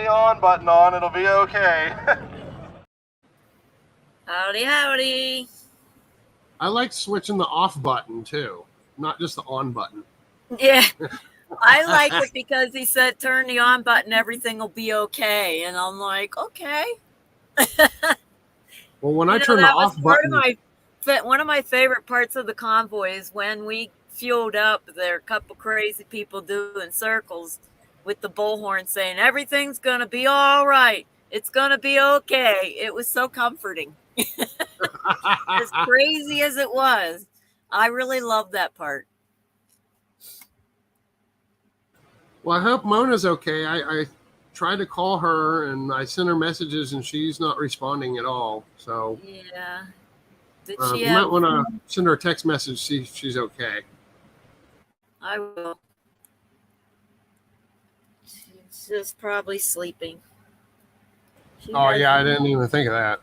on button on, it'll be okay. Howdy, howdy. I like switching the off button too, not just the on button. Yeah, I like it because he said turn the on button, everything will be okay. And I'm like, okay. Well, when I turn the off button, one of my favorite parts of the convoy is when we fueled up. There are a couple crazy people doing circles with the bullhorn saying everything's gonna be all right. It's gonna be okay. It was so comforting. As crazy as it was, I really loved that part. Well, I hope Mona's okay. I tried to call her and I sent her messages and she's not responding at all. So yeah, you might want to send her a text message, see if she's okay. I will. She's just probably sleeping. Yeah, I didn't even think of that.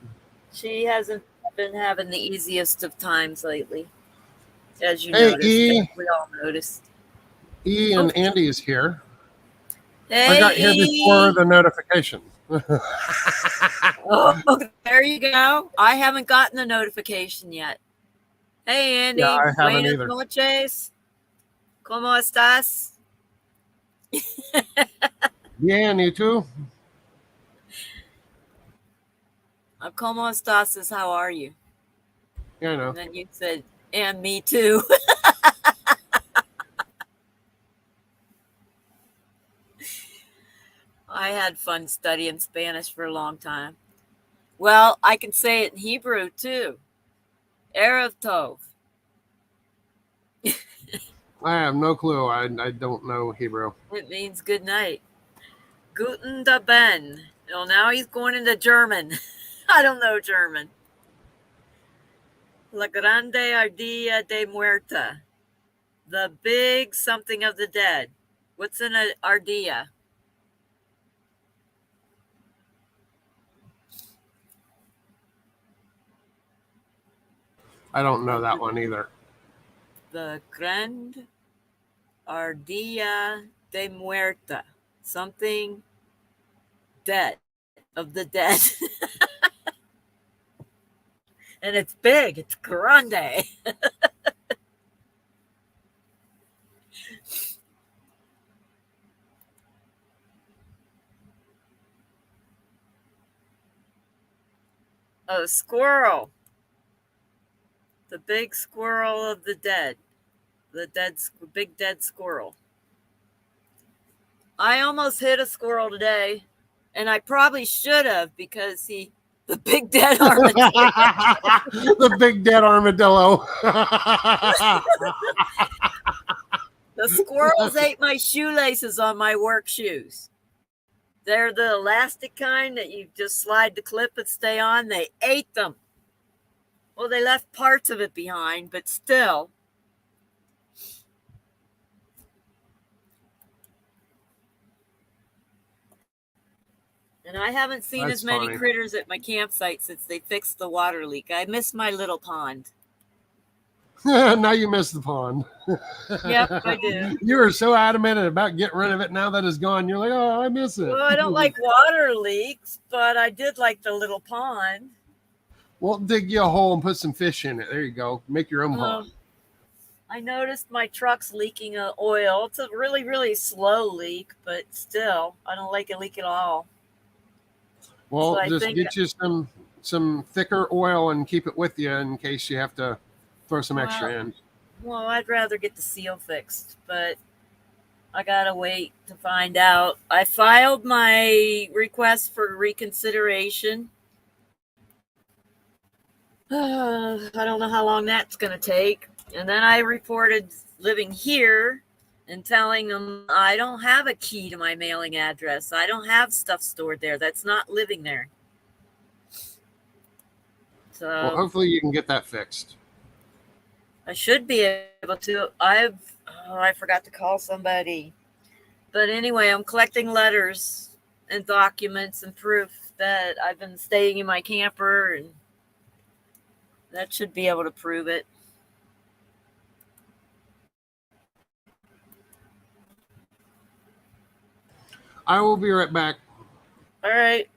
She hasn't been having the easiest of times lately, as you hey, noticed. E. We all noticed. E and Andy is here. Hey, I got here before the notification. Oh, there you go. I haven't gotten the notification yet. Hey, Andy. Yeah, I haven't Buenas either. noches. ¿Cómo estás? Bien, you too? ¿Cómo estás is how are you? Yeah, I know. And then you said, and me too. I had fun studying Spanish for a long time. Well, I can say it in Hebrew too. Erev Tov. I have no clue. I don't know Hebrew. It means good night. Guten Abend. Well, now he's going into German. I don't know German. La Grande Ardilla de Muerta. The big something of the dead. What's in an ardilla? I don't know that one either. The Grande Ardilla de Muerta. Something dead. Of the dead. And it's big. It's grande. A squirrel. The big squirrel of the dead. The big dead squirrel. I almost hit a squirrel today, and I probably should have because the big dead armadillo. The big dead armadillo. The squirrels ate my shoelaces on my work shoes. They're the elastic kind that you just slide the clip and stay on. They ate them. Well, they left parts of it behind, but still. And I haven't seen as many critters at my campsite since they fixed the water leak. I miss my little pond. Now you miss the pond. Yep, I do. You were so adamant about getting rid of it. Now that it's gone, you're like, oh, I miss it. Well, I don't like water leaks, but I did like the little pond. Well, dig you a hole and put some fish in it. There you go. Make your own pond. I noticed my truck's leaking oil. It's a really, really slow leak, but still, I don't like it leak at all. Well, so just get you some thicker oil and keep it with you in case you have to throw some extra in. Well, I'd rather get the seal fixed, but I gotta wait to find out. I filed my request for reconsideration. I don't know how long that's going to take. And then I reported living here and telling them I don't have a key to my mailing address. I don't have stuff stored there. That's not living there. So well, hopefully you can get that fixed. I should be able to. I forgot to call somebody. But anyway, I'm collecting letters and documents and proof that I've been staying in my camper, and that should be able to prove it. I will be right back. All right.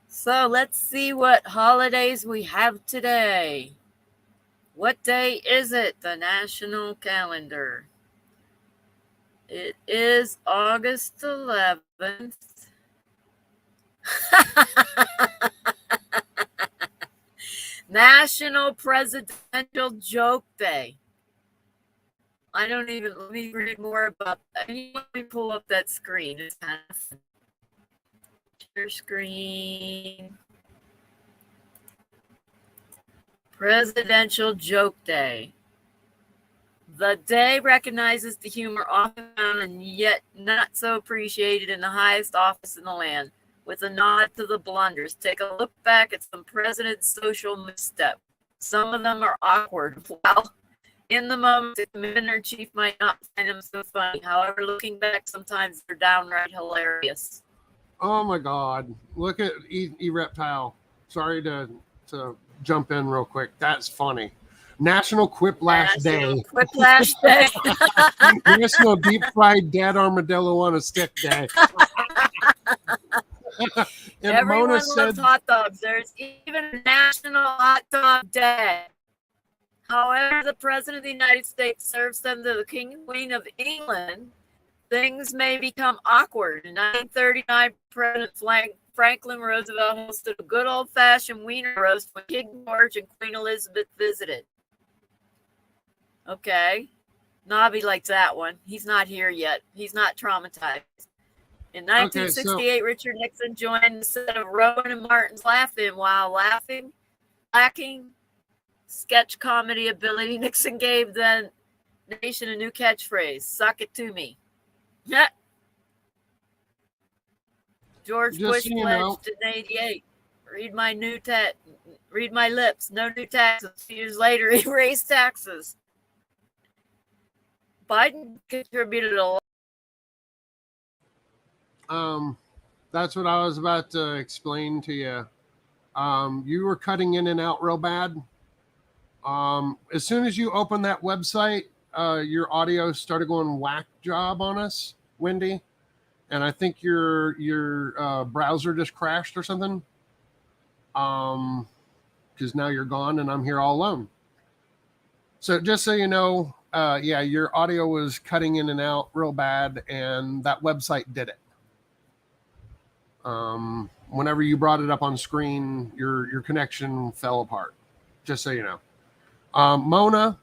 So let's see what holidays we have today. What day is it? The national calendar. It is August 11th. National Presidential Joke Day. I don't even, let me read more about that. Let me pull up that screen. It's kind of fun. Your screen. Presidential Joke Day. The day recognizes the humor often found and yet not so appreciated in the highest office in the land, with a nod to the blunders. Take a look back at some president's social missteps. Some of them are awkward. While in the moment, the commander-in-chief might not find them so funny. However, looking back, sometimes they're downright hilarious. Oh my God! Look at Reptile. Sorry to jump in real quick. That's funny. National Quiplash Day. Quiplash Day. National Deep Fried Dead Armadillo on a Stick Day. And Everyone Mona loves said, hot dogs. There's even a National Hot Dog Day. However, the President of the United States serves them to the King and Queen of England. Things may become awkward. In 1939, President Franklin Roosevelt hosted a good old-fashioned wiener roast when King George and Queen Elizabeth visited. Okay. Nobby likes that one. He's not here yet. He's not traumatized. In 1968, Richard Nixon joined the set of Rowan and Martin's Laughing While lacking sketch comedy ability. Nixon gave the nation a new catchphrase: "Suck it to me." George Bush pledged in '88, read my lips, no new taxes. A few years later, he raised taxes. Biden contributed a lot. That's what I was about to explain to you. You were cutting in and out real bad. As soon as you open that website, your audio started going whack job on us, Wendy. And I think your browser just crashed or something. Because now you're gone and I'm here all alone. So just so you know, your audio was cutting in and out real bad, and that website did it. Whenever you brought it up on screen, your connection fell apart. Just so you know. Mona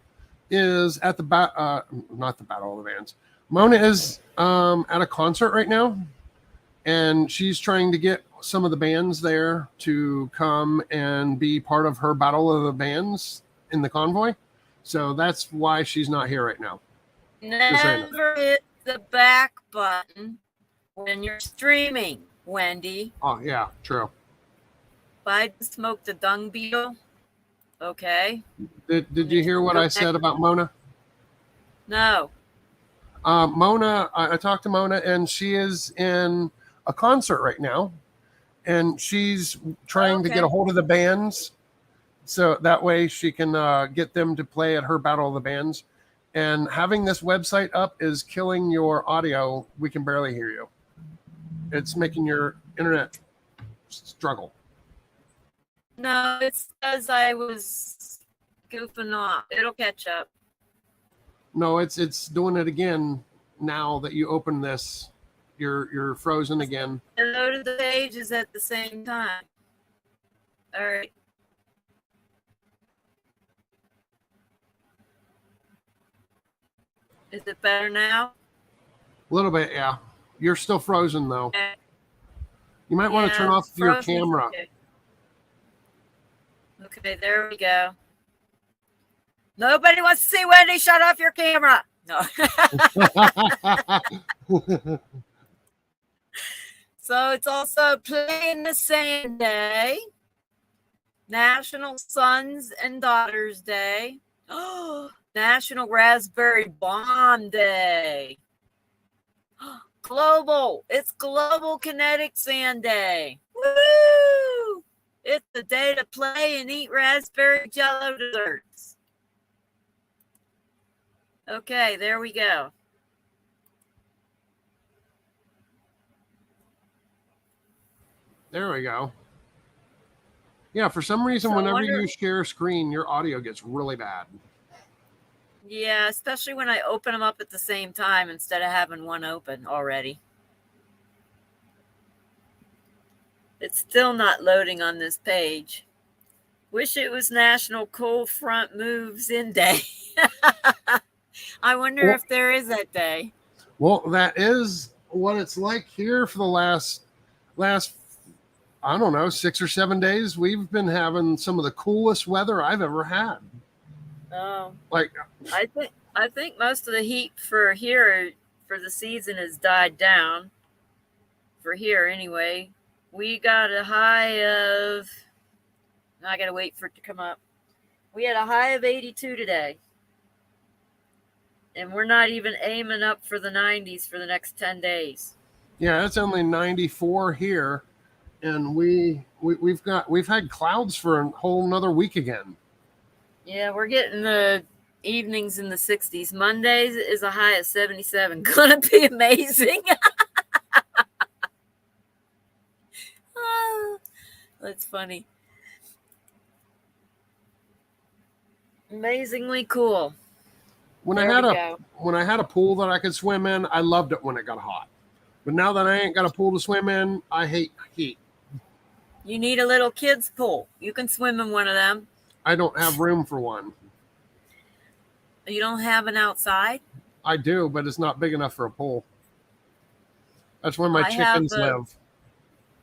is at not the Battle of the Bands. Mona is at a concert right now, and she's trying to get some of the bands there to come and be part of her Battle of the Bands in the convoy. So that's why she's not here right now. Never hit the back button when you're streaming, Wendy. Oh, yeah, true. Biden smoked a dung beetle. Okay. Did you hear what I said about Mona? No. Mona, I talked to Mona, and she is in a concert right now, and she's trying to get a hold of the bands, so that way she can get them to play at her Battle of the Bands. And having this website up is killing your audio. We can barely hear you. It's making your internet struggle. No, it says I was goofing off. It'll catch up. No, it's doing it again now that you open this. You're frozen again. I loaded the pages at the same time. All right. Is it better now? A little bit, yeah. You're still frozen though. Okay. You might want to turn off your camera. Okay, there we go. Nobody wants to see Wendy. Shut off your camera. No. So it's also Play in the Sand Day, National Sons and Daughters Day, National Raspberry Bomb Day. It's Global Kinetic Sand Day. Woo! It's the day to play and eat raspberry jello desserts. Okay, there we go. There we go. Yeah, for some reason, So I whenever wonder- you share a screen, your audio gets really bad. Yeah, especially when I open them up at the same time instead of having one open already. It's still not loading on this page. Wish it was National Cold Front Moves In Day. I wonder if there is that day. Well, that is what it's like here for the last I don't know, 6 or 7 days. We've been having some of the coolest weather I've ever had. Oh, Like, I think most of the heat for here for the season has died down. For here, anyway, we got a high of. I gotta wait for it to come up. We had a high of 82 today, and we're not even aiming up for the 90s for the next 10 days. yeah, it's only 94 here, and we've had clouds for a whole another week again. Yeah, we're getting the evenings in the 60s. Mondays is a high of 77. Gonna be amazing. Oh, that's funny. Amazingly cool. When I had a pool that I could swim in, I loved it when it got hot. But now that I ain't got a pool to swim in, I hate heat. You need a little kid's pool. You can swim in one of them. I don't have room for one. You don't have an outside? I do, but it's not big enough for a pool. That's where my chickens live.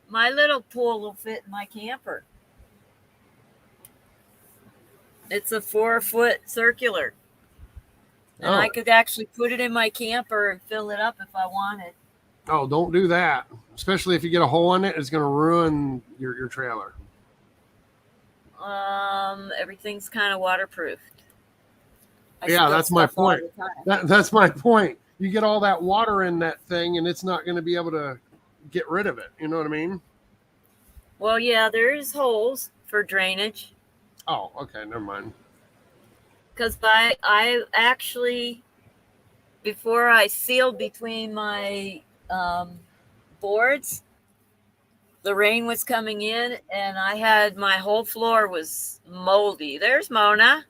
My little pool will fit in my camper. It's a 4-foot circular. And I could actually put it in my camper and fill it up if I wanted. Oh, don't do that. Especially if you get a hole in it, it's going to ruin your trailer. Everything's kind of waterproof. Yeah, that's my point. That's my point. You get all that water in that thing, and it's not going to be able to get rid of it. You know what I mean? Well, yeah, there's holes for drainage. Oh, okay, never mind. Because I actually, before I sealed between my boards, the rain was coming in, and I had my whole floor was moldy. There's Mona.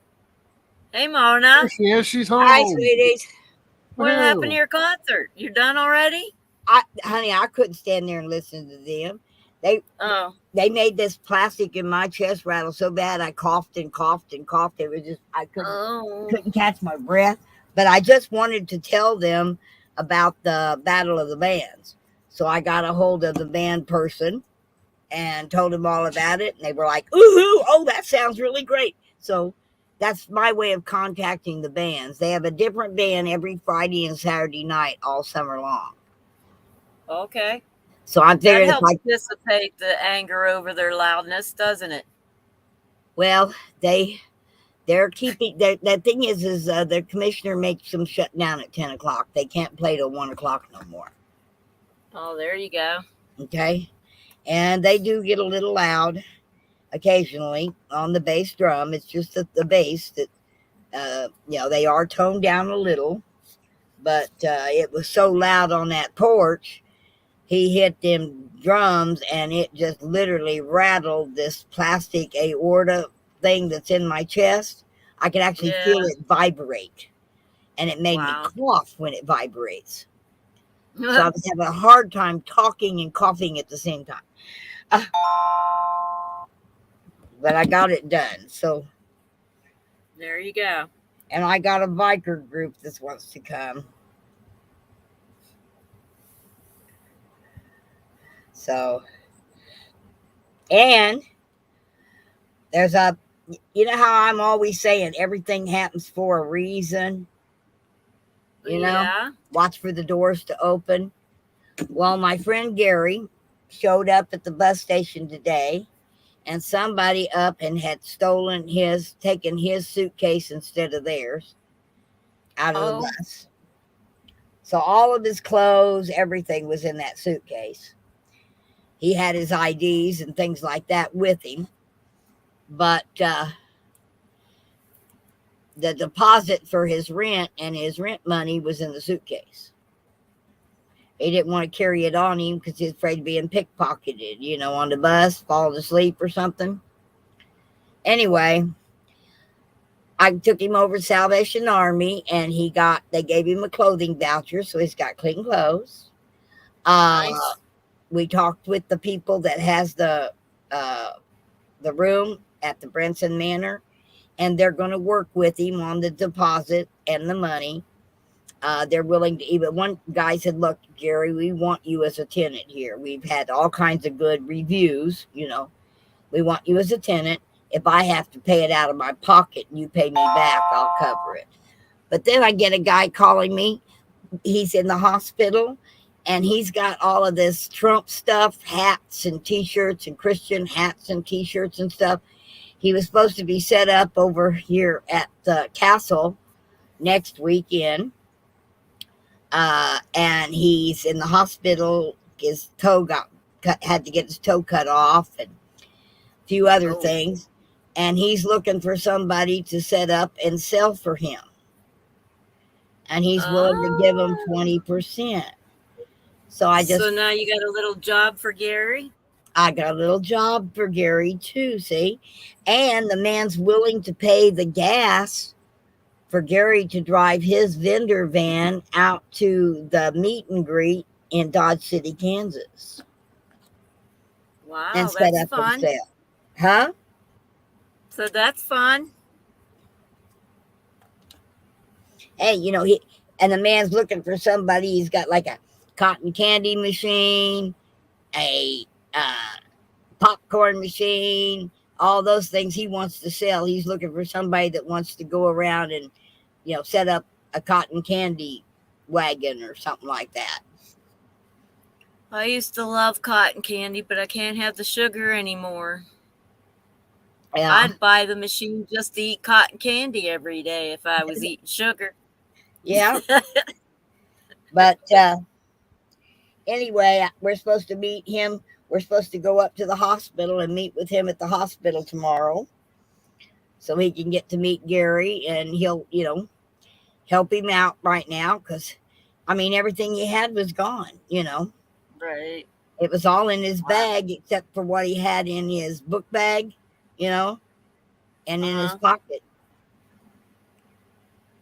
Hey, Mona. There she is. She's home. Hi, sweeties. What happened to your concert? You done already? Honey, I couldn't stand there and listen to them. They made this plastic in my chest rattle so bad I coughed and coughed and coughed. It was just I couldn't catch my breath. But I just wanted to tell them about the Battle of the Bands. So I got a hold of the band person and told them all about it. And they were like, ooh, oh, that sounds really great. So that's my way of contacting the bands. They have a different band every Friday and Saturday night all summer long. Okay. So I'm there. That helps dissipate the anger over their loudness, doesn't it? Well, they're keeping that thing is the commissioner makes them shut down at 10 o'clock. They can't play till 1 o'clock no more. Oh, there you go. Okay. And they do get a little loud occasionally on the bass drum. It's just the bass that, they are toned down a little, but it was so loud on that porch. He hit them drums and it just literally rattled this plastic aorta thing that's in my chest. I could actually feel it vibrate, and it made me cough when it vibrates. So I was having a hard time talking and coughing at the same time. But I got it done. So there you go. And I got a biker group that wants to come. So, and there's you know how I'm always saying everything happens for a reason? You know, watch for the doors to open. Well, my friend Gary showed up at the bus station today, and somebody up and had taken his suitcase instead of theirs out of the bus. So all of his clothes, everything was in that suitcase. He had his IDs and things like that with him. But the deposit for his rent and his rent money was in the suitcase. He didn't want to carry it on him because he's afraid of being pickpocketed, on the bus, falling asleep or something. Anyway, I took him over to Salvation Army, and they gave him a clothing voucher, so he's got clean clothes. Nice. We talked with the people that has the room at the Brinson Manor, and they're going to work with him on the deposit and the money. They're willing to, even one guy said, look, Gary, we want you as a tenant here. We've had all kinds of good reviews. We want you as a tenant. If I have to pay it out of my pocket and you pay me back, I'll cover it. But then I get a guy calling me. He's in the hospital, and he's got all of this Trump stuff, hats and T-shirts, and Christian hats and T-shirts and stuff. He was supposed to be set up over here at the castle next weekend. And he's in the hospital. His toe had to get his toe cut off, and a few other things. And he's looking for somebody to set up and sell for him. And he's willing to give him 20%. So now you got a little job for Gary? I got a little job for Gary too, see? And the man's willing to pay the gas for Gary to drive his vendor van out to the meet and greet in Dodge City, Kansas. Wow, and set that's up fun. sale. Huh? So that's fun. Hey, and the man's looking for somebody. He's got like a cotton candy machine, a popcorn machine, all those things he wants to sell. He's looking for somebody that wants to go around and, set up a cotton candy wagon or something like that. I used to love cotton candy, but I can't have the sugar anymore. Yeah. I'd buy the machine just to eat cotton candy every day if I was eating sugar. Yeah. But anyway, we're supposed to meet him. We're supposed to go up to the hospital and meet with him at the hospital tomorrow, so he can get to meet Gary, and he'll, help him out right now, because, everything he had was gone, Right. It was all in his bag except for what he had in his book bag, and in his pocket.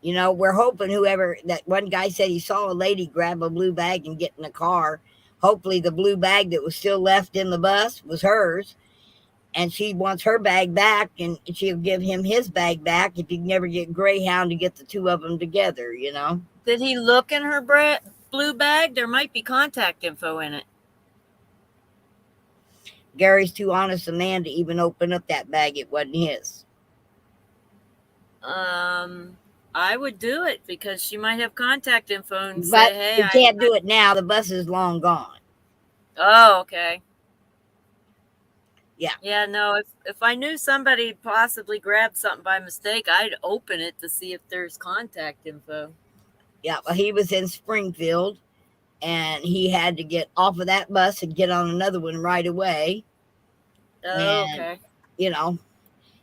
We're hoping that one guy said he saw a lady grab a blue bag and get in the car. Hopefully the blue bag that was still left in the bus was hers, and she wants her bag back, and she'll give him his bag back if you can never get Greyhound to get the two of them together, Did he look in her blue bag? There might be contact info in it. Gary's too honest a man to even open up that bag. It wasn't his. I would do it because she might have contact info and But say, hey, you can't do it now. The bus is long gone. Oh, okay. Yeah. Yeah, no, if I knew somebody possibly grabbed something by mistake, I'd open it to see if there's contact info. Yeah, well, he was in Springfield, and he had to get off of that bus and get on another one right away. Oh, and, okay.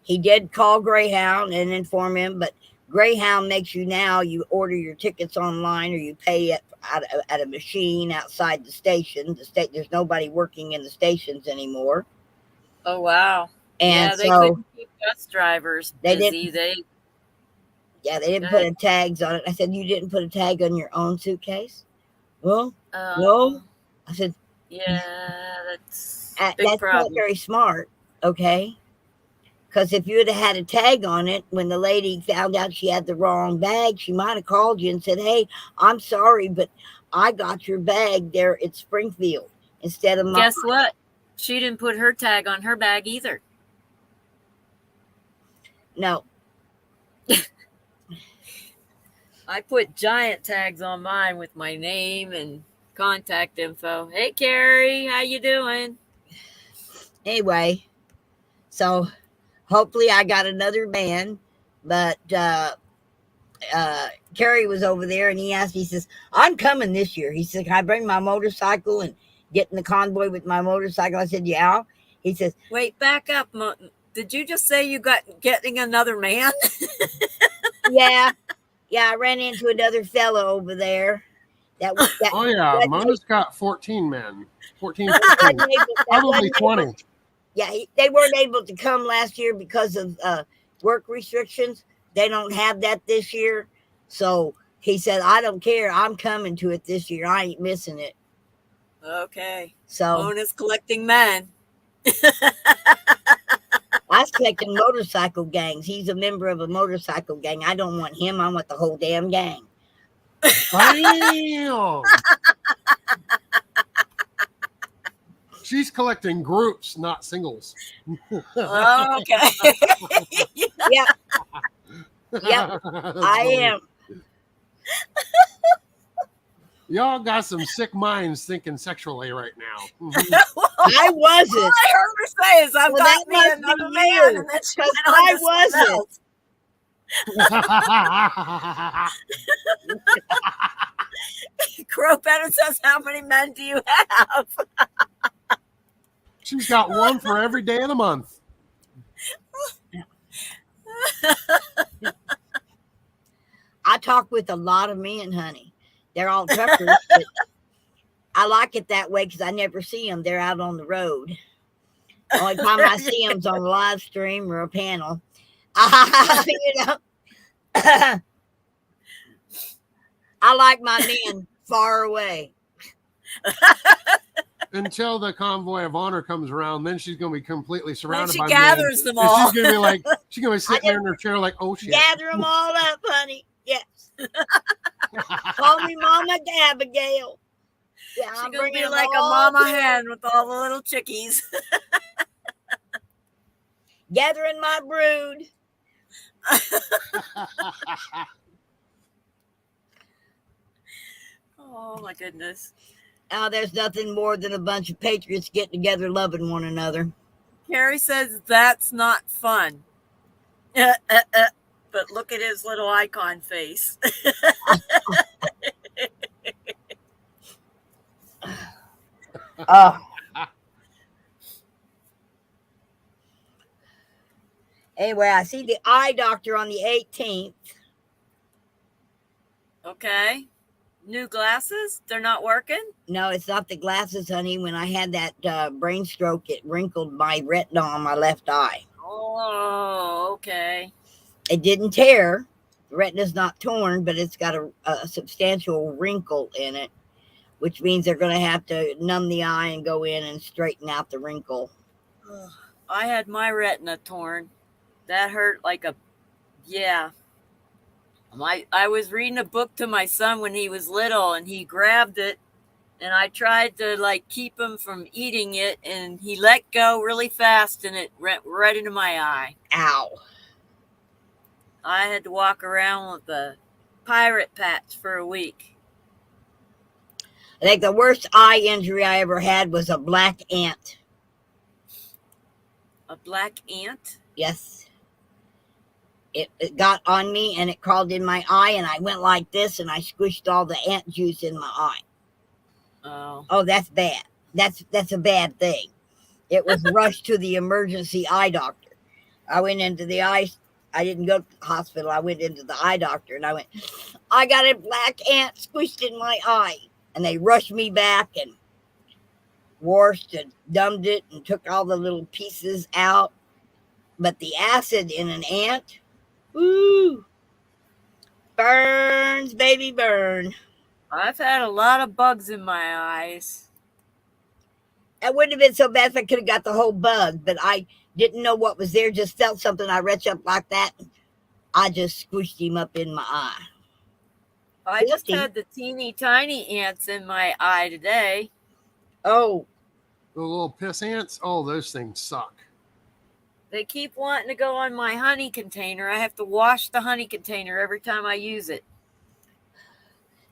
He did call Greyhound and inform him, but Greyhound makes you order your tickets online, or you pay it at a machine outside the station. There's nobody working in the stations anymore. Oh, wow. And they couldn't keep bus drivers busy. They didn't put a tags on it. I said, you didn't put a tag on your own suitcase? Well, no. I said, yeah, that's problem. Not very smart, okay? Because if you had had a tag on it, when the lady found out she had the wrong bag, she might have called you and said, hey, I'm sorry, but I got your bag there at Springfield instead of mine. Guess what? She didn't put her tag on her bag either. No. I put giant tags on mine with my name and contact info. Hey, Carrie, how you doing? Anyway, so hopefully I got another van, but Carrie was over there, and he asked me, he says, I'm coming this year. He said, can I bring my motorcycle and get in the convoy with my motorcycle? I said, yeah. He says, wait, back up. Did you just say you getting another man? Yeah, I ran into another fellow over there Oh yeah, Mona's got 14 men. 14, That 15, wasn't able- that probably wasn't able- 20. Yeah, they weren't able to come last year because of work restrictions. They don't have that this year. So he said, I don't care. I'm coming to it this year. I ain't missing it. Okay. So Mona's collecting men. I was collecting motorcycle gangs. He's a member of a motorcycle gang. I don't want him. I want the whole damn gang. Damn. She's collecting groups, not singles. Okay. Yep. Yep. I am. Y'all got some sick minds thinking sexually right now. I wasn't. All I heard her say is, I've Well, got that me must another be man. you, And then she 'cause went on I to something else. Crow Better says, how many men do you have? She's got one for every day of the month. I talk with a lot of men, honey. They're all truckers. But I like it that way because I never see them. They're out on the road. Only time I see them is on a live stream or a panel. You know, I like my men far away. Until the convoy of honor comes around, then she's going to be completely surrounded by She gathers men. them And all. she's going to be like, she's going to be sitting there in her chair like, oh shit. Gather them all up, honey. Yes. Call me Mama Abigail. Yeah, She's I'm going to bringing be them like a all mama to- hen with all the little chickies. gathering my brood. Oh my goodness. There's nothing more than a bunch of patriots getting together loving one another. Carrie says that's not fun. But look at his little icon face. Oh. Anyway, I see the eye doctor on the 18th. Okay. New glasses? They're not working? No, it's not the glasses, honey. When I had that brain stroke, it wrinkled my retina on my left eye. Oh, okay. It didn't tear. The retina's not torn, but it's got a substantial wrinkle in it, which means they're going to have to numb the eye and go in and straighten out the wrinkle. I had my retina torn. That hurt like a, yeah. I was reading a book to my son when he was little, and he grabbed it, and I tried to like keep him from eating it, and he let go really fast, and it went right into my eye. Ow. I had to walk around with a pirate patch for a week. I think the worst eye injury I ever had was a black ant. A black ant? Yes. It got on me and it crawled in my eye, and I went like this and I squished all the ant juice in my eye. Oh, that's bad. That's a bad thing. It was rushed to the emergency eye doctor. I went into the eye. I didn't go to the hospital. I went into the eye doctor and I went, I got a black ant squished in my eye. And they rushed me back and washed and dumbed it and took all the little pieces out. But the acid in an ant, woo, burns, baby, burn. I've had a lot of bugs in my eyes. It wouldn't have been so bad if I could have got the whole bug, but I didn't know what was there, just felt something. I reached up like that. I just squished him up in my eye. I just had the teeny tiny ants in my eye today. Oh. The little piss ants? Oh, those things suck. They keep wanting to go on my honey container. I have to wash the honey container every time I use it.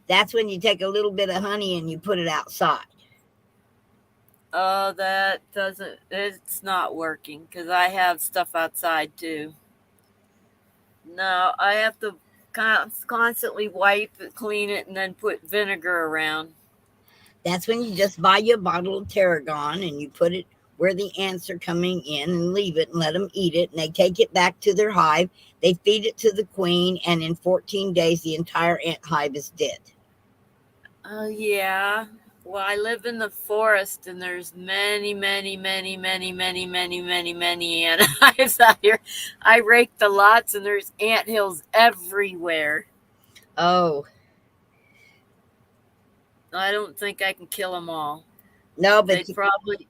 That's when you take a little bit of honey and you put it outside. Oh, it's not working because I have stuff outside too. No, I have to constantly wipe it, clean it, and then put vinegar around. That's when you just buy you a bottle of tarragon and you put it where the ants are coming in and leave it and let them eat it. And they take it back to their hive. They feed it to the queen. And in 14 days, the entire ant hive is dead. Oh, yeah. Well, I live in the forest, and there's many, many, many, many, many, many, many, many ant hives out here. I rake the lots, and there's ant hills everywhere. Oh, I don't think I can kill them all. no, but They'd probably.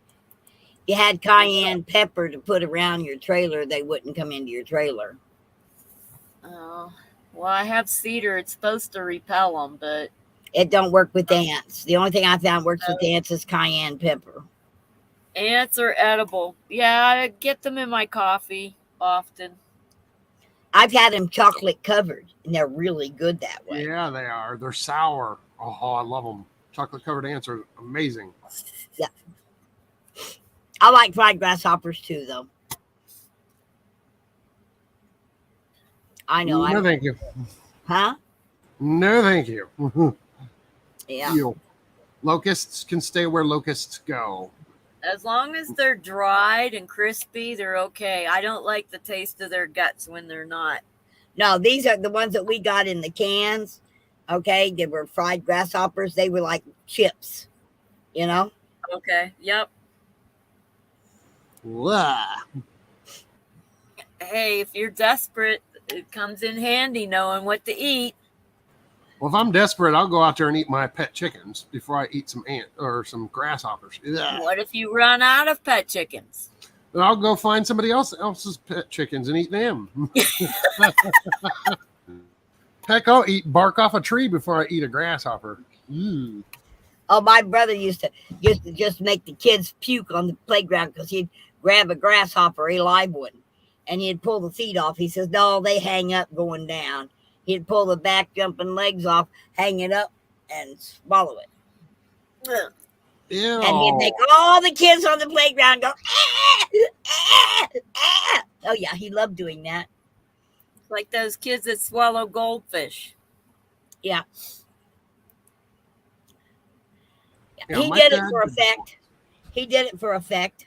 you had cayenne pepper to put around your trailer, they wouldn't come into your trailer. Oh, well, I have cedar. It's supposed to repel them, but It don't work with ants. The only thing I found works with ants is cayenne pepper. ants are edible. Yeah, I get them in my coffee often. I've had them chocolate covered, and they're really good that way. Yeah, they are. They're sour. Oh, I love them. Chocolate covered ants are amazing. Yeah. I like fried grasshoppers too, though. I know. No, thank you. Huh? No, thank you. Yeah. Ew. Locusts can stay where locusts go. As long as they're dried and crispy, they're okay. I don't like the taste of their guts when they're not. No, these are the ones that we got in the cans. Okay, they were fried grasshoppers. They were like chips, you know? Okay, yep. Blah. Hey, if you're desperate, it comes in handy knowing what to eat. Well, if I'm desperate, I'll go out there and eat my pet chickens before I eat some ant or some grasshoppers. Ugh. What if you run out of pet chickens? Then I'll go find somebody else's pet chickens and eat them. Heck, I'll eat bark off a tree before I eat a grasshopper. Mm. Oh, my brother used to just make the kids puke on the playground because he'd grab a grasshopper, a live one, and he'd pull the feet off. He says, no, they hang up going down. He'd pull the back jumping legs off, hang it up, and swallow it. Ugh. Ew. And he'd make all the kids on the playground go, ah, ah, ah. Oh, yeah, he loved doing that. Like those kids that swallow goldfish. Yeah. Yeah, He my did it dad for did effect. He did it for effect.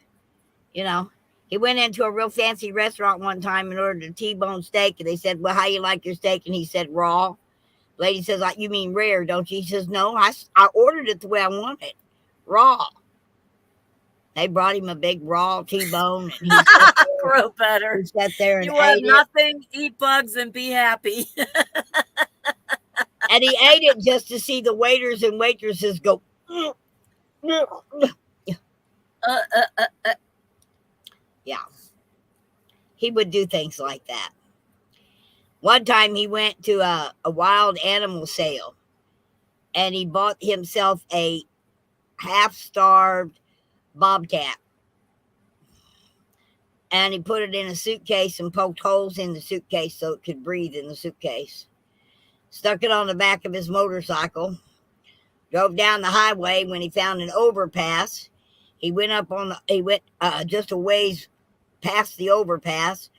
You know, he went into a real fancy restaurant one time and ordered a T-bone steak. And they said, well, how you like your steak? And he said, raw. Lady says, like, you mean rare, don't you? He says, no, I ordered it the way I want it. Raw. They brought him a big raw T-bone. And he Grow better. He sat there and You want ate it. nothing, eat bugs, and be happy. And he ate it just to see the waiters and waitresses go, yeah. He would do things like that. One time he went to a wild animal sale and he bought himself a half-starved bobcat. And he put it in a suitcase and poked holes in the suitcase so it could breathe in the suitcase. Stuck it on the back of his motorcycle. Drove down the highway. When he found an overpass, he went just a ways past the overpass,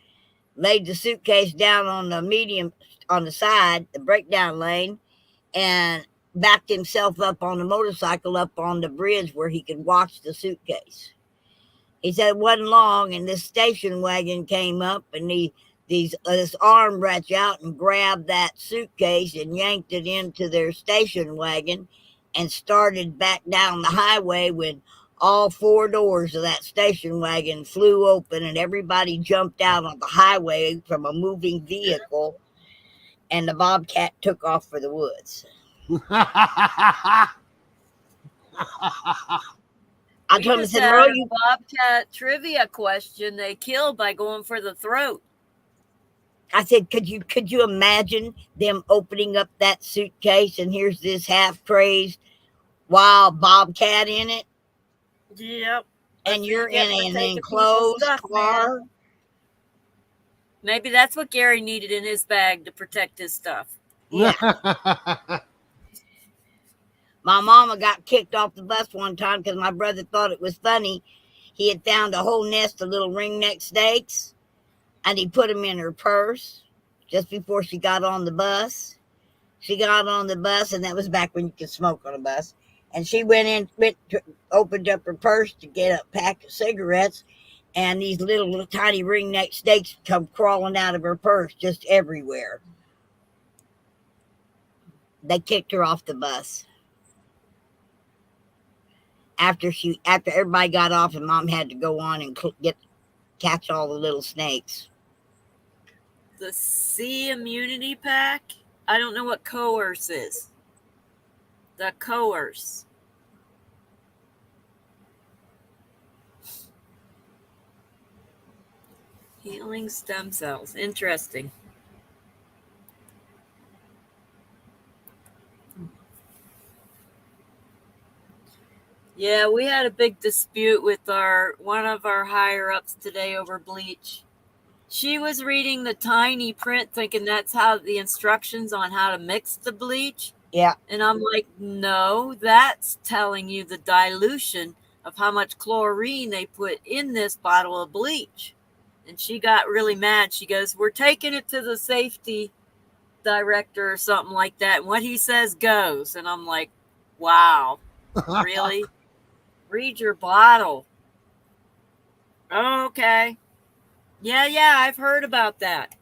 laid the suitcase down on the side, the breakdown lane, and backed himself up on the motorcycle up on the bridge where he could watch the suitcase. He said it wasn't long, and this station wagon came up, and this arm reached out and grabbed that suitcase and yanked it into their station wagon and started back down the highway when all four doors of that station wagon flew open and everybody jumped out on the highway from a moving vehicle, and the bobcat took off for the woods. I told him, I said, Merle, you bobcat trivia question they killed by going for the throat. I said, could you imagine them opening up that suitcase and here's this half-crazed wild bobcat in it? Yep. And you're in an enclosed car? Man. Maybe that's what Gary needed in his bag to protect his stuff. Yeah. My mama got kicked off the bus one time because my brother thought it was funny. He had found a whole nest of little ringneck snakes, and he put them in her purse just before she got on the bus. She got on the bus, and that was back when you could smoke on a bus. And she opened up her purse to get a pack of cigarettes, and these little tiny ringneck snakes come crawling out of her purse just everywhere. They kicked her off the bus. after everybody got off and Mom had to go on and catch all the little snakes. The C immunity pack. I don't know what coerce is. The coerce. Healing stem cells. Interesting. Yeah, we had a big dispute with one of our higher ups today over bleach. She was reading the tiny print thinking that's how the instructions on how to mix the bleach. Yeah. And I'm like, no, that's telling you the dilution of how much chlorine they put in this bottle of bleach. And she got really mad. She goes, we're taking it to the safety director or something like that. And what he says goes. And I'm like, wow, really? Read your bottle. Oh, okay. Yeah, I've heard about that.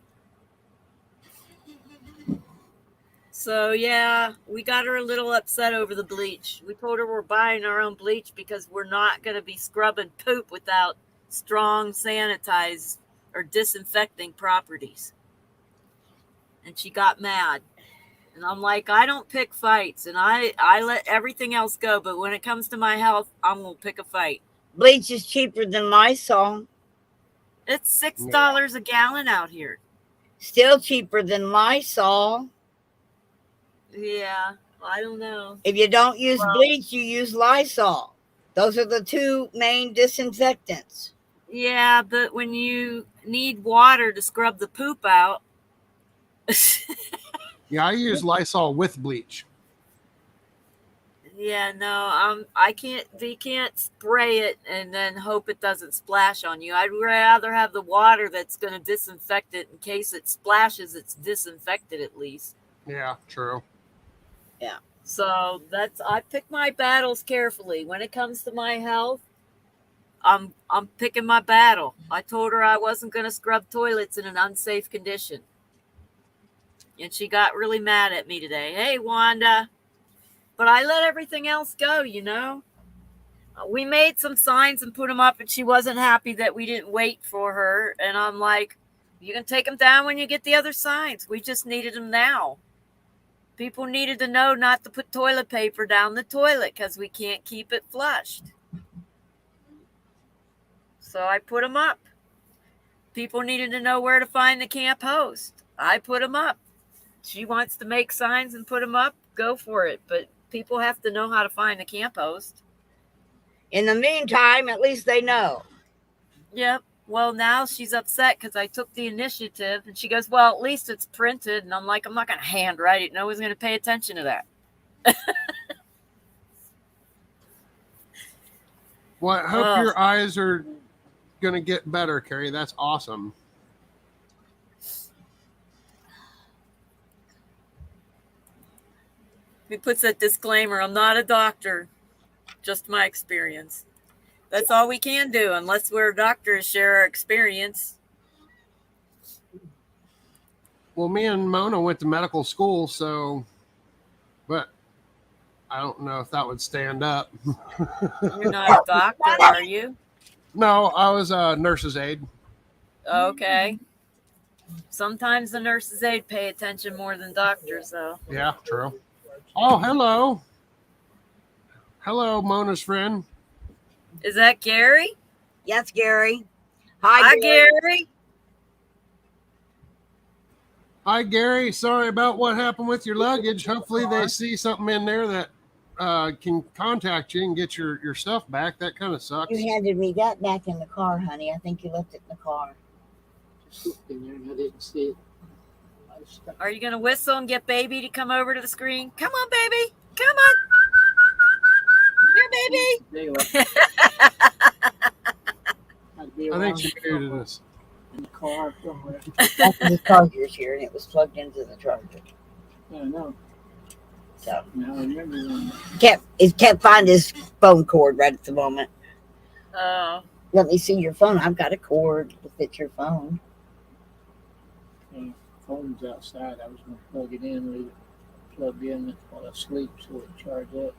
So, yeah, we got her a little upset over the bleach. We told her we're buying our own bleach because we're not going to be scrubbing poop without strong sanitize or disinfecting properties. And she got mad. And I'm like, I don't pick fights, and I let everything else go. But when it comes to my health, I'm going to pick a fight. Bleach is cheaper than Lysol. It's $6 a gallon out here. Still cheaper than Lysol. Yeah, I don't know. If you don't use bleach, you use Lysol. Those are the two main disinfectants. Yeah, but when you need water to scrub the poop out. Yeah, I use Lysol with bleach. Yeah, no, you can't spray it and then hope it doesn't splash on you. I'd rather have the water that's going to disinfect it in case it splashes, it's disinfected at least. Yeah, true. Yeah. So I pick my battles carefully. When it comes to my health, I'm picking my battle. I told her I wasn't going to scrub toilets in an unsafe condition. And she got really mad at me today. Hey, Wanda. But I let everything else go, you know. We made some signs and put them up, and she wasn't happy that we didn't wait for her. And I'm like, you can take them down when you get the other signs. We just needed them now. People needed to know not to put toilet paper down the toilet because we can't keep it flushed. So I put them up. People needed to know where to find the camp host. I put them up. She wants to make signs and put them up, go for it. But people have to know how to find the camp host. In the meantime, at least they know. Yep. Well, now she's upset because I took the initiative. And she goes, well, at least it's printed. And I'm like, I'm not going to handwrite it. No one's going to pay attention to that. Well, I hope your eyes are going to get better, Carrie. That's awesome. He puts that disclaimer, I'm not a doctor, just my experience. That's all we can do unless we're a doctor to share our experience. Well, me and Mona went to medical school, but I don't know if that would stand up. You're not a doctor, are you? No, I was a nurse's aide. Okay. Sometimes the nurse's aide pay attention more than doctors, though. Yeah, true. Oh, hello. Hello, Mona's friend. Is that Gary? Yes, Gary. Hi, Gary. Hi, Gary. Sorry about what happened with your luggage. Hopefully they see something in there that can contact you and get your stuff back. That kind of sucks. You handed me that back in the car, honey. I think you left it in the car. Just in there and I didn't see it. Are you going to whistle and get baby to come over to the screen? Come on, baby. Come on. Here, baby. I think she muted us. In the car somewhere. The charger's here, and it was plugged into the charger. Yeah, I know. So now I remember when it can't find his phone cord right at the moment. Oh. Let me see your phone. I've got a cord to fit your phone. phone's outside. I was going to plug it in, leave it plugged in while I sleep so it charge up.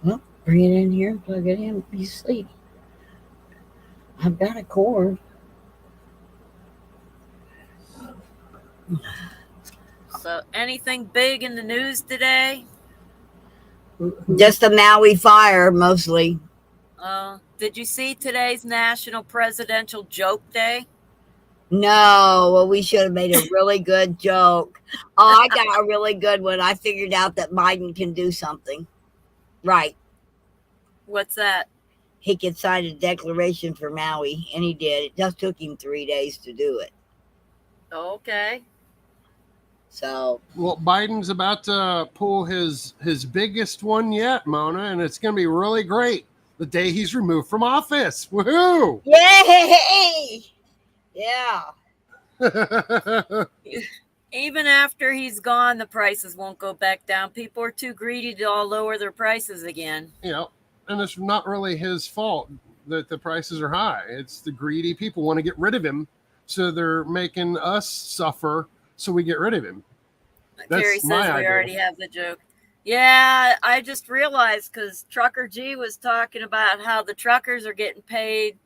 Well, bring it in here, plug it in, be asleep. I've got a cord. So, anything big in the news today? Just the Maui fire, mostly. Did you see today's National Presidential Joke Day? No, well, we should have made a really good joke. Oh, I got a really good one. I figured out that Biden can do something. Right. What's that? He could sign a declaration for Maui, and he did. It just took him 3 days to do it. Okay. So, Well, Biden's about to pull his biggest one yet, Mona, and it's going to be really great. The day he's removed from office. Woohoo! yay! Yeah. Even after he's gone, the prices won't go back down. People are too greedy to all lower their prices again. Yeah, and it's not really his fault that the prices are high. It's the greedy people want to get rid of him, so they're making us suffer so we get rid of him. Carrie says we already have the joke. Yeah, I just realized because Trucker G was talking about how the truckers are getting paid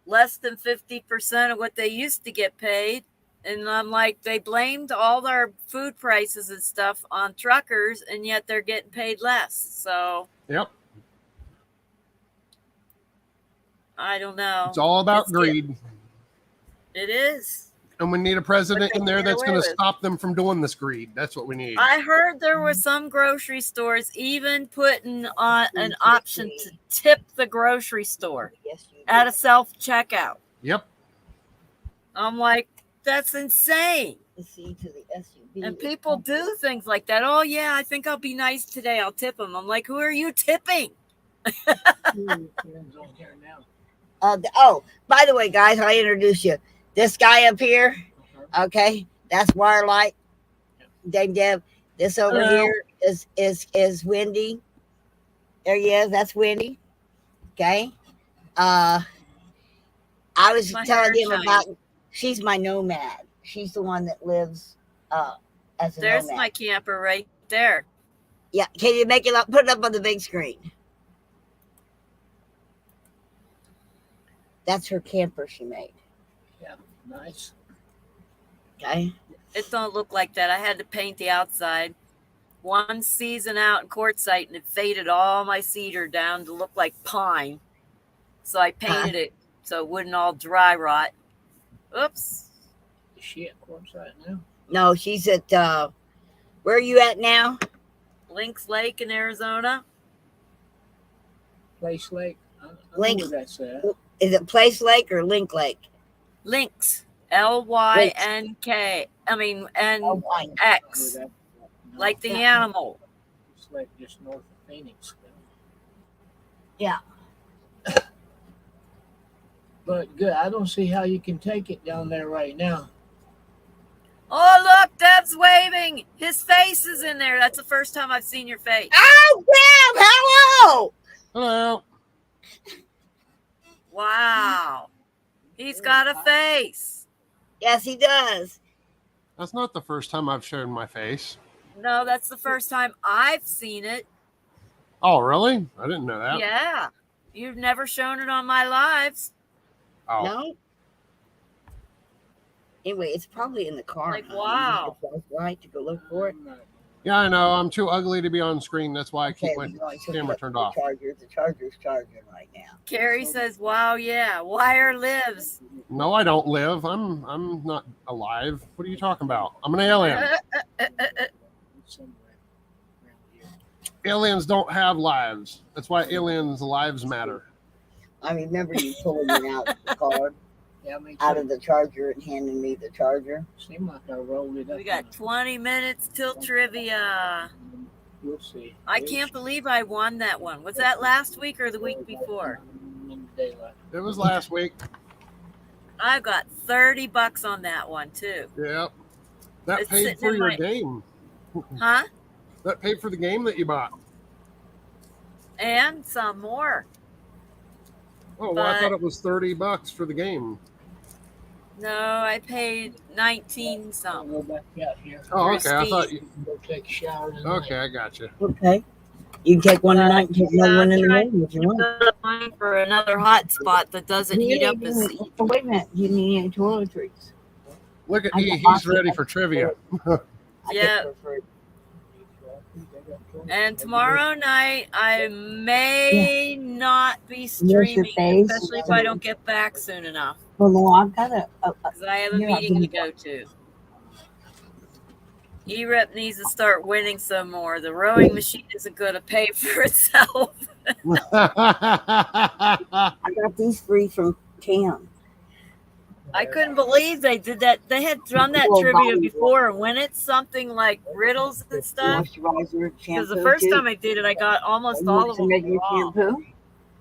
less than 50% of what they used to get paid. And I'm like, they blamed all their food prices and stuff on truckers, and yet they're getting paid less. So, yep. I don't know. It's all about greed. It is. And we need a president in there that's going to stop them from doing this greed. That's what we need. I heard there were some grocery stores even putting on an option to tip the grocery store at a self-checkout. Yep. I'm like, that's insane. And people do things like that. Oh, yeah, I think I'll be nice today. I'll tip them. I'm like, who are you tipping? Oh, by the way, guys, I introduce you. This guy up here, okay, that's Wirelight. Deb. This over here is Wendy. There he is. That's Wendy. Okay. I was telling him about. She's my nomad. She's the one that lives as a There's nomad. my camper right there. Yeah. Can you make it up? Put it up on the big screen. That's her camper she made. Yeah, nice. Okay. It don't look like that. I had to paint the outside. One season out in quartzite, and it faded all my cedar down to look like pine. So I painted it so it wouldn't all dry rot. Oops. Is she at quartzite now? No, she's at where are you at now? Lynx Lake in Arizona. Place Lake. I Link. know where that's at. Is it Place Lake or Link Lake? Lynx. Lynk. I mean, N-X. No. Like the animal. It's like just north of Phoenix. Yeah. But good. I don't see how you can take it down there right now. Oh, look, Deb's waving. His face is in there. That's the first time I've seen your face. Oh, Deb, hello. Hello. Wow. He's got a face. Yes, he does. That's not the first time I've shown my face. No, that's the first time I've seen it. Oh, really? I didn't know that. Yeah. You've never shown it on my lives. Oh. No. Anyway, it's probably in the car. Like, wow. Right to go look for it. Yeah, I know. I'm too ugly to be on screen. That's why I keep my camera turned off. The charger's charging right now. Carrie says, wow, yeah. Wire lives. No, I don't live. I'm not alive. What are you talking about? I'm an alien. Somewhere around here. Aliens don't have lives. That's why aliens' lives matter. I remember you pulling it out the card Yeah, me out too. of the charger and handing me the charger. Seemed like I rolled it up. We got 20 minutes till trivia. We'll see. I can't believe I won that one. Was that last week or the week before? In the daylight. It was last week. I got $30 on that one too. Yep. That It's paid sitting for in your my- game. Huh? That paid for the game that you bought. And some more. Oh, well, I But- thought it was $30 for the game. No, I paid 19 I'll something. go back out here. Oh, okay. I thought you. Go take a shower tonight. Okay, I got you. Okay. You can take one tonight and take another one in the trying morning if you want. to build up money for another hot spot that doesn't heat up as. Oh, wait a minute. You need any toiletries? Look at I E. got He's lots ready of for trivia. Yeah. And tomorrow night, I may not be streaming, face. especially if I don't get back soon enough, Well, no, I've got because I have a Here, I'll meeting give to you go to. E-Rep needs to start winning some more. The rowing machine isn't going to pay for itself. I got these free from Cam. I couldn't believe they did that. They had done that Little trivia body before, and when it's something like riddles and stuff, Moisturizer, because shampoo. the first too. time I did it, I got almost You all want of some them regular wrong. shampoo?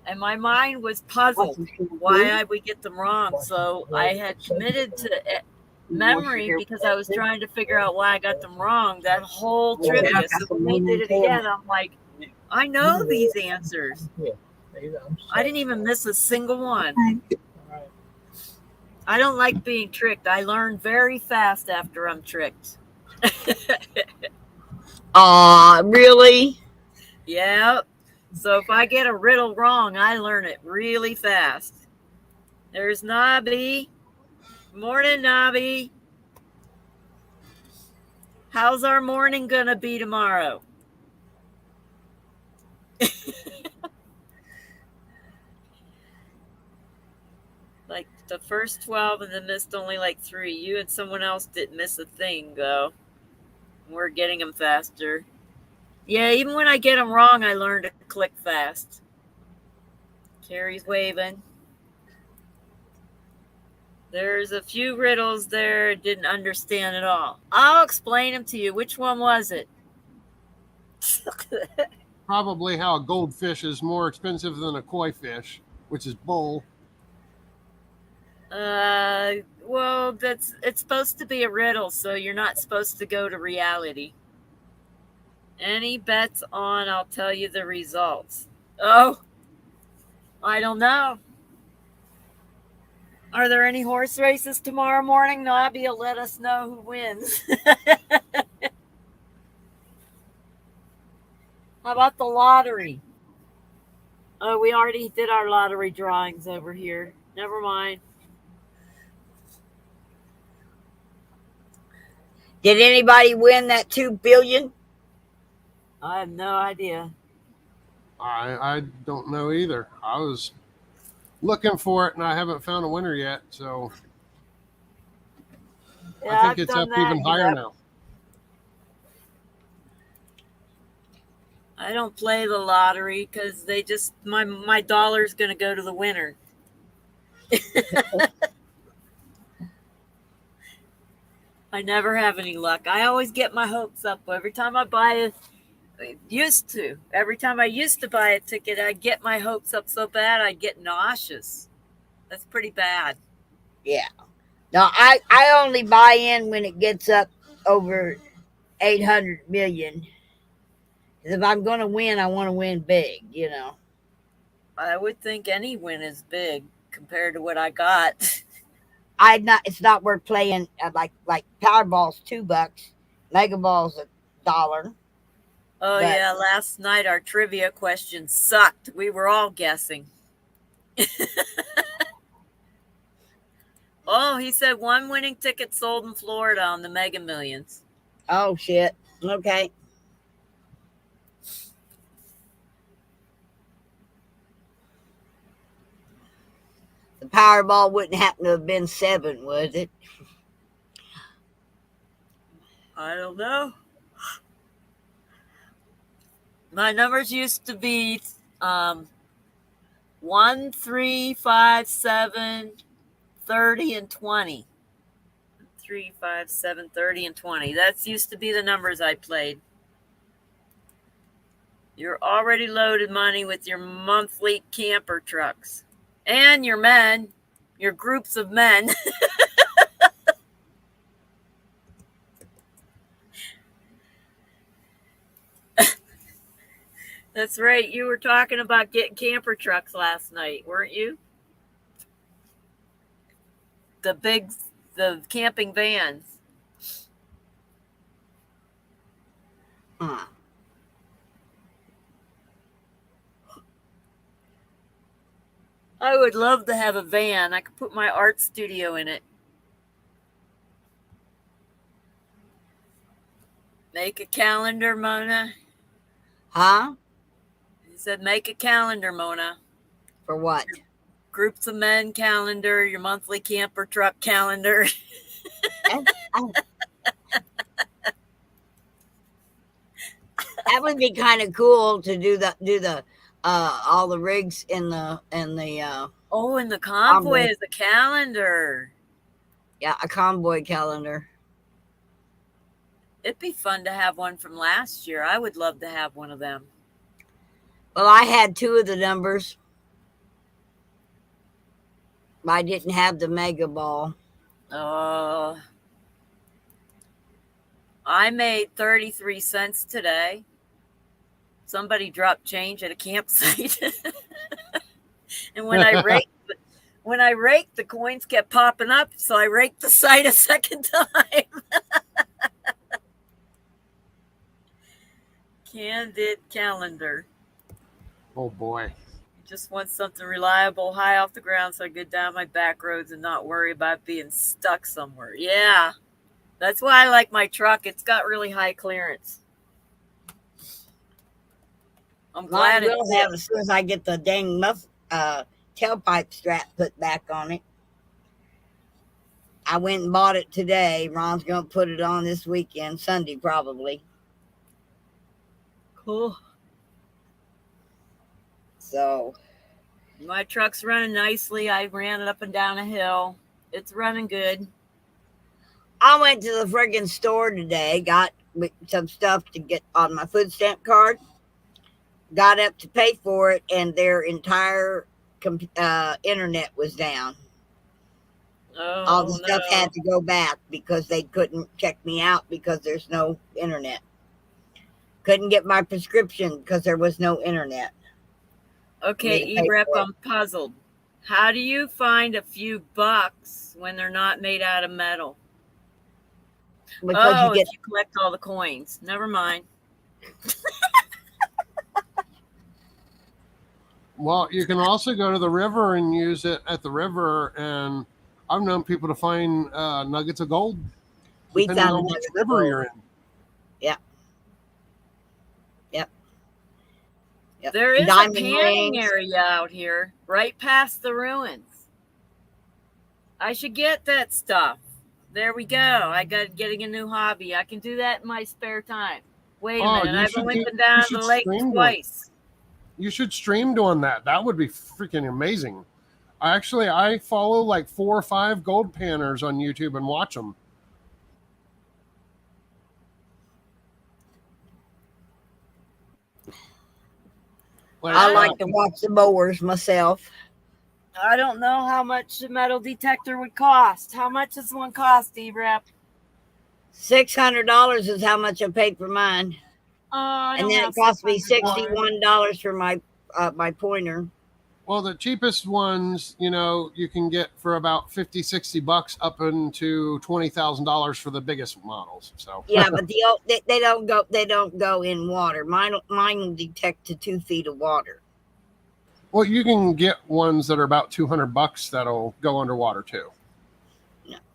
And my mind was Want puzzled some shampoo? why I would get them wrong. So I had committed to memory Moisture because I was trying to figure out why I got them wrong, that whole Yeah, trivia. I got So some when they did it tail. again, I'm like, I know these answers. I didn't even miss a single one. I don't like being tricked. I learn very fast after I'm tricked. Really? Yep. So if I get a riddle wrong, I learn it really fast. There's Nobby. Morning, Nobby. How's our morning gonna be tomorrow? Like the first 12 and then missed only like 3. You and someone else didn't miss a thing, though. We're getting them faster. Yeah, even when I get them wrong, I learn to click fast. Carrie's waving. There's a few riddles there I didn't understand at all. I'll explain them to you. Which one was it? Probably how a goldfish is more expensive than a koi fish, which is bull. Well, it's supposed to be a riddle, so you're not supposed to go to reality. Any bets on, I'll tell you the results. Oh, I don't know. Are there any horse races tomorrow morning? Nobby will let us know who wins. How about the lottery? Oh, we already did our lottery drawings over here. Never mind. Did anybody win that $2 billion? I have no idea. I don't know either. I was looking for it and I haven't found a winner yet, so Yeah, I think it's up even higher now. I don't play the lottery because they just my dollar's going to go to the winner. I never have any luck. I always get my hopes up every time I buy it. Every time I used to buy a ticket, I'd get my hopes up so bad I'd get nauseous. That's pretty bad. Yeah. No, I only buy in when it gets up over 800 million. If I'm going to win, I want to win big, you know. I would think any win is big compared to what I got. It's not worth playing like Powerball's $2, Mega Ball's $1. Oh, yeah. Last night, our trivia question sucked. We were all guessing. Oh, he said one winning ticket sold in Florida on the Mega Millions. Oh, shit. Okay. The Powerball wouldn't happen to have been 7, would it? I don't know. My numbers used to be 1, 3, 5, 7, 30, and 20. 3, 5, 7, 30, and 20. That used to be the numbers I played. You're already loaded money with your monthly camper trucks. And your men, your groups of men. That's right. You were talking about getting camper trucks last night, weren't you? The camping vans. I would love to have a van. I could put my art studio in it. Make a calendar, Mona. Huh? He said, make a calendar, Mona. For what? Your groups of men calendar, your monthly camper truck calendar. That would be kind of cool to do the all the rigs in the Oh, and the convoy is a calendar. Yeah, a convoy calendar. It'd be fun to have one from last year. I would love to have one of them. Well, I had 2 of the numbers. I didn't have the mega ball. I made 33 cents today. Somebody dropped change at a campsite. And when I raked, the coins kept popping up, so I raked the site a second time. Candid calendar. Oh boy. Just want something reliable, high off the ground, so I get down my back roads and not worry about being stuck somewhere. Yeah, that's why I like my truck. It's got really high clearance. I'm glad I will have as soon as I get the dang tailpipe strap put back on it. I went and bought it today. Ron's going to put it on this weekend, Sunday probably. Cool. So my truck's running nicely. I ran it up and down a hill. It's running good. I went to the friggin' store today, got some stuff to get on my food stamp card, got up to pay for it, and their entire internet was down. Oh, all the stuff had to go back because they couldn't check me out because there's no internet. Couldn't get my prescription because there was no internet. Okay, E-Rep, I'm puzzled. How do you find a few bucks when they're not made out of metal? Because you collect all the coins. Never mind. Well, you can also go to the river and use it at the river, and I've known people to find nuggets of gold. We found on which river you're in. Yeah. Yep. Yep. There is Diamond a panning rings. area out here, right past the ruins. I should get that stuff. There we go. I got getting a new hobby. I can do that in my spare time. Wait a minute. I've only been down to the lake twice. You should stream doing that. That would be freaking amazing. I follow like 4 or 5 gold panners on YouTube and watch them. I like to watch the mowers myself. I don't know how much a metal detector would cost. How much does one cost, E-Rep? $600 is how much I paid for mine. And then it cost me $61 for my pointer. Well, the cheapest ones, you can get for about $50-$60 up into $20,000 for the biggest models. So yeah, but they don't go in water. Mine will detect to 2 feet of water. Well, you can get ones that are about $200 that'll go underwater too.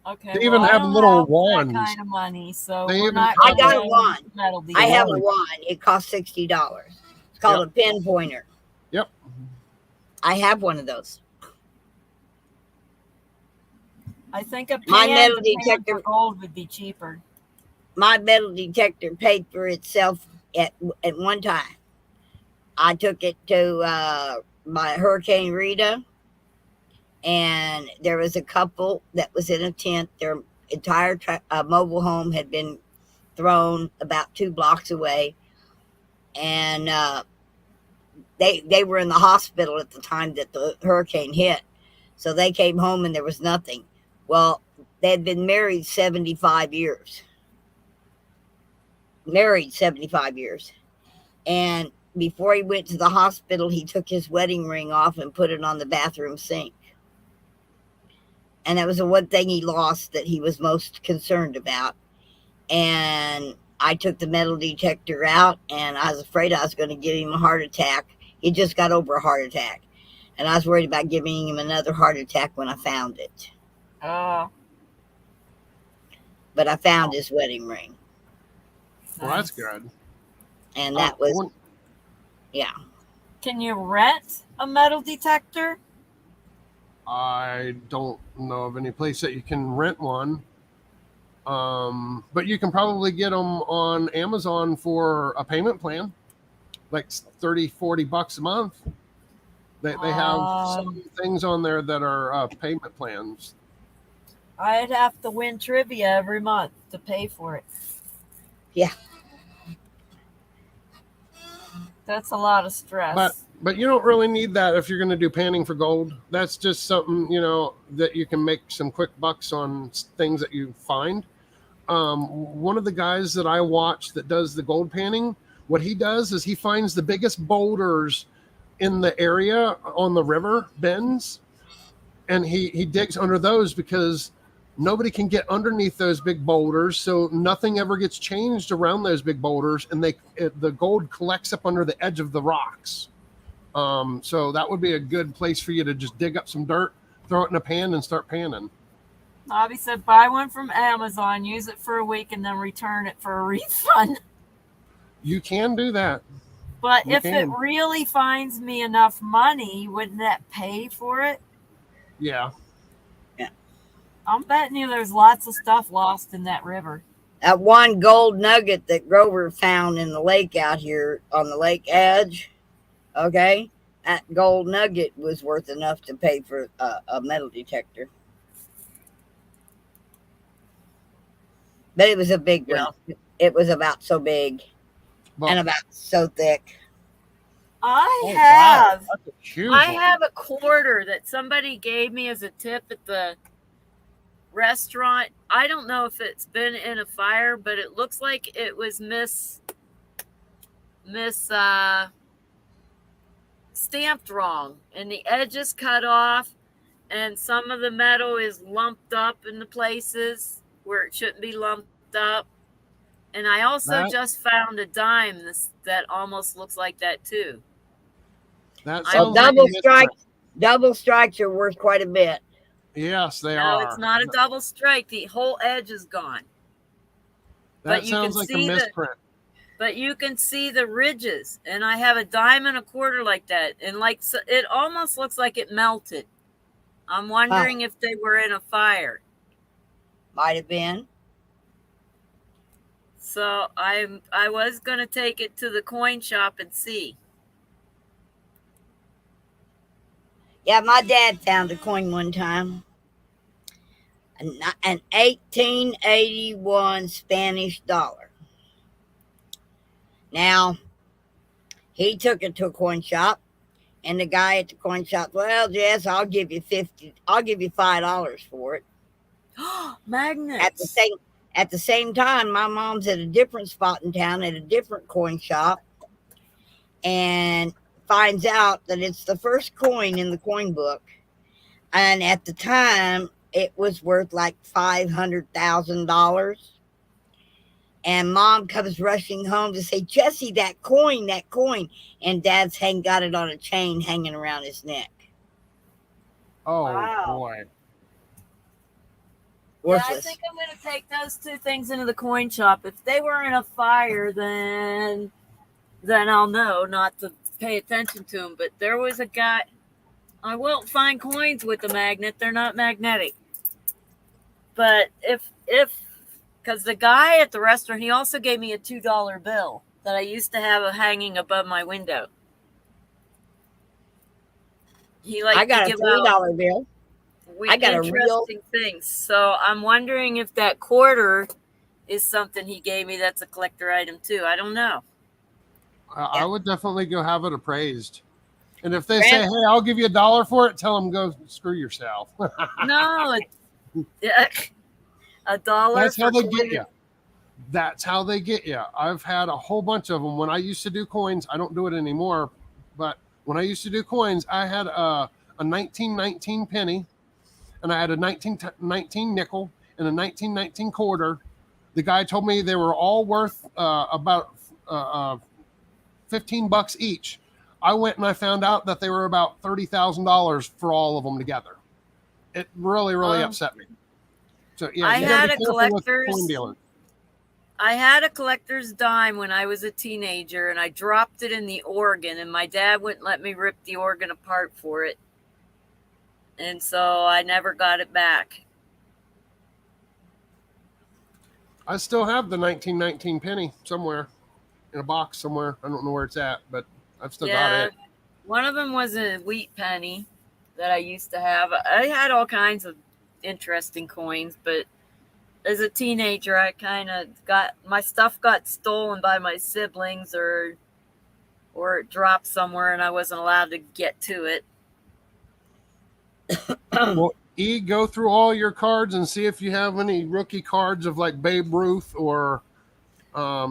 Okay. They even have little wands. That kind of money, so I got a wand. I have a wand. It costs $60. It's called a pinpointer. Yep. I have one of those. I think a my metal detector for gold would be cheaper. My metal detector paid for itself at one time. I took it to my Hurricane Rita, and there was a couple that was in a tent. Their entire mobile home had been thrown about 2 blocks away, and they were in the hospital at the time that the hurricane hit. So they came home and there was nothing. Well, they had been married 75 years. And before he went to the hospital, he took his wedding ring off and put it on the bathroom sink. And that was the one thing he lost that he was most concerned about. And I took the metal detector out, and I was afraid I was going to give him a heart attack. He just got over a heart attack. And I was worried about giving him another heart attack when I found it. Oh, But I found his wedding ring. Well, that's good. And that was, yeah. Can you rent a metal detector? I don't know of any place that you can rent one. But you can probably get them on Amazon for a payment plan, like $30-40 a month. They have some things on there that are payment plans. I'd have to win trivia every month to pay for it. Yeah. That's a lot of stress. But you don't really need that if you're going to do panning for gold. That's just something, that you can make some quick bucks on things that you find. One of the guys that I watch that does the gold panning, what he does is he finds the biggest boulders in the area on the river bends, and he digs under those because nobody can get underneath those big boulders, so nothing ever gets changed around those big boulders, and the gold collects up under the edge of the rocks. So that would be a good place for you to just dig up some dirt, throw it in a pan, and start panning. Bobby said, buy one from Amazon, use it for a week, and then return it for a refund. You can do that. But if it really finds me enough money, wouldn't that pay for it? Yeah. Yeah. I'm betting you there's lots of stuff lost in that river. That one gold nugget that Grover found in the lake out here on the lake edge, okay, that gold nugget was worth enough to pay for a metal detector. But it was a big one. It was about so big and about so thick. I have a quarter that somebody gave me as a tip at the restaurant. I don't know if it's been in a fire, but it looks like it was stamped wrong, and the edge is cut off, and some of the metal is lumped up in the places where it shouldn't be lumped up. And I also just found a dime that almost looks like that too. So double strikes are worth quite a bit. Yes, they are. No, it's not a double strike. The whole edge is gone. That sounds like a misprint. But you can see the ridges, and I have a dime and a quarter like that, and it almost looks like it melted. I'm wondering if they were in a fire. Might have been. So I was going to take it to the coin shop and see. Yeah, my dad found a coin one time. An 1881 Spanish dollar. Now, he took it to a coin shop, and the guy at the coin shop, well, Jess, I'll give you $5 for it. Magnets. At the same time, my mom's at a different spot in town at a different coin shop, and finds out that it's the first coin in the coin book. And at the time, it was worth like $500,000. And Mom comes rushing home to say, Jesse, that coin. And Dad's got it on a chain hanging around his neck. Oh, wow. Boy. Worthless. Yeah, I think I'm going to take those two things into the coin shop. If they were in a fire, then I'll know not to pay attention to them. But there was a guy. I won't find coins with a magnet. They're not magnetic. But because the guy at the restaurant, he also gave me a $2 bill that I used to have hanging above my window. I got a $3 bill. I got interesting things. So I'm wondering if that quarter is something he gave me that's a collector item too. I don't know. I would definitely go have it appraised. And if they say, hey, I'll give you $1 for it, tell them go screw yourself. No, $1. That's how they get you. That's how they get you. I've had a whole bunch of them. When I used to do coins, I don't do it anymore. But when I used to do coins, I had a 1919 penny, and I had a 1919 nickel, and a 1919 quarter. The guy told me they were all worth about $15 each. I went and I found out that they were about $30,000 for all of them together. It really, really upset me. So yeah, I you gotta had be a careful with collector's coin dealing. I had a collector's dime when I was a teenager, and I dropped it in the organ, and my dad wouldn't let me rip the organ apart for it. And so I never got it back. I still have the 1919 penny somewhere in a box somewhere. I don't know where it's at, but I've still got it. One of them was a wheat penny that I used to have. I had all kinds of interesting coins, but as a teenager, I kind of got my stuff got stolen by my siblings, or it dropped somewhere, and I wasn't allowed to get to it. Well, E, go through all your cards and see if you have any rookie cards of like Babe Ruth or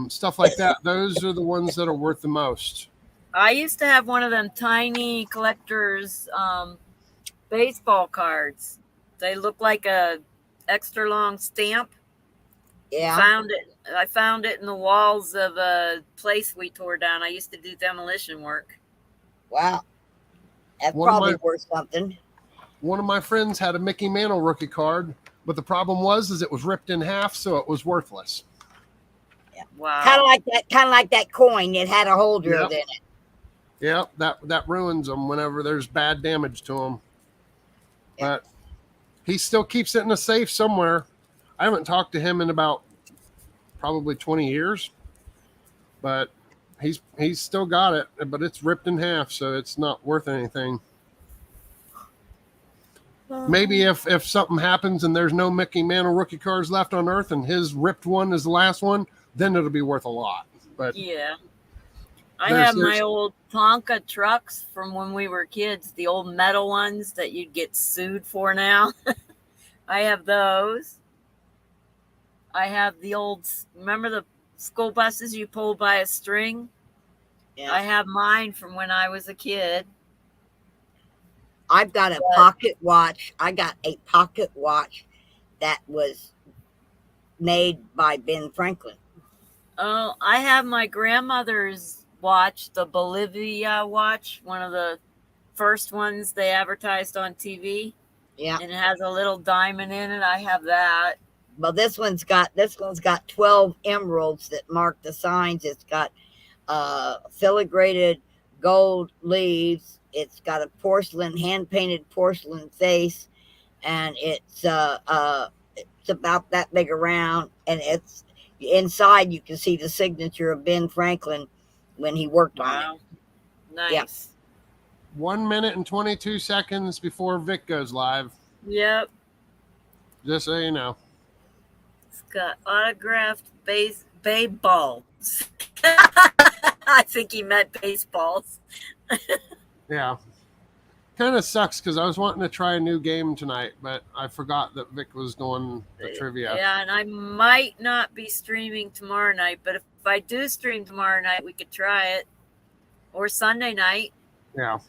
stuff like that. Those are the ones that are worth the most. I used to have one of them tiny collector's baseball cards. They look like a extra long stamp. Yeah. I found it in the walls of a place we tore down. I used to do demolition work. Wow. That's probably worth something. One of my friends had a Mickey Mantle rookie card, but the problem was it was ripped in half, so it was worthless. Yeah. Wow. Kind of like that coin. It had a hole drilled in it. Yeah, that ruins them whenever there's bad damage to them. Yeah. But he still keeps it in a safe somewhere. I haven't talked to him in about probably 20 years, but he's still got it, but it's ripped in half, so it's not worth anything. Maybe if something happens and there's no Mickey Mantle rookie cards left on Earth and his ripped one is the last one, then it'll be worth a lot. But yeah, I have my old Tonka trucks from when we were kids, the old metal ones that you'd get sued for now. I have those. I have the old, remember the school buses you pulled by a string? Yeah. I have mine from when I was a kid. I've got a pocket watch. I got a pocket watch that was made by Ben Franklin. Oh, I have my grandmother's watch, the Bolivia watch, one of the first ones they advertised on TV. Yeah. And it has a little diamond in it. I have that. Well, this one's got 12 emeralds that mark the signs. It's got filigrated gold leaves. It's got a hand-painted porcelain face, and it's about that big around, and it's inside you can see the signature of Ben Franklin when he worked on it. Nice. Yeah. 1 minute and 22 seconds before Vic goes live. Yep. Just so you know. It's got autographed baseballs. I think he meant baseballs. Yeah. Kind of sucks because I was wanting to try a new game tonight, but I forgot that Vic was doing the trivia. Yeah, and I might not be streaming tomorrow night, but if I do stream tomorrow night, we could try it. Or Sunday night. Yeah.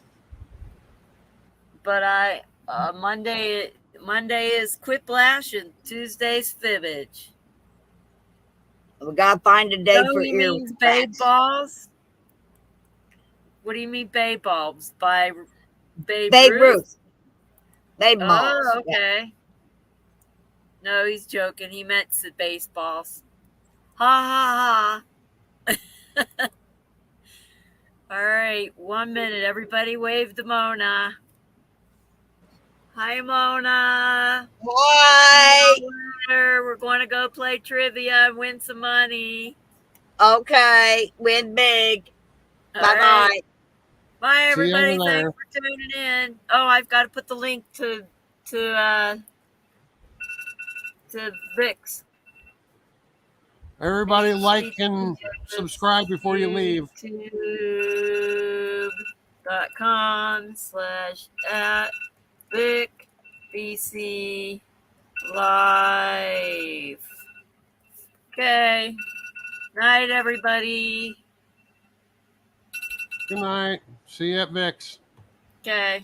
But Monday is Quiplash and Tuesday's Fibbage. We gotta find a day for he means babe balls. What do you mean babe balls? By Babe Ruth? Babe balls. Oh, okay. Yeah. No, he's joking. He meant baseballs. Ha ha ha. All right, 1 minute. Everybody wave to Mona. Hi, Mona. Hi. We're going to go play trivia and win some money. Okay, win big. Bye bye. Right. Bye, everybody. Thanks for tuning in. Oh, I've got to put the link to Vic's. Everybody like and subscribe before you leave. YouTube.com/@VicBCLive. Okay. Night, everybody. Good night. See you at Vic's. Okay.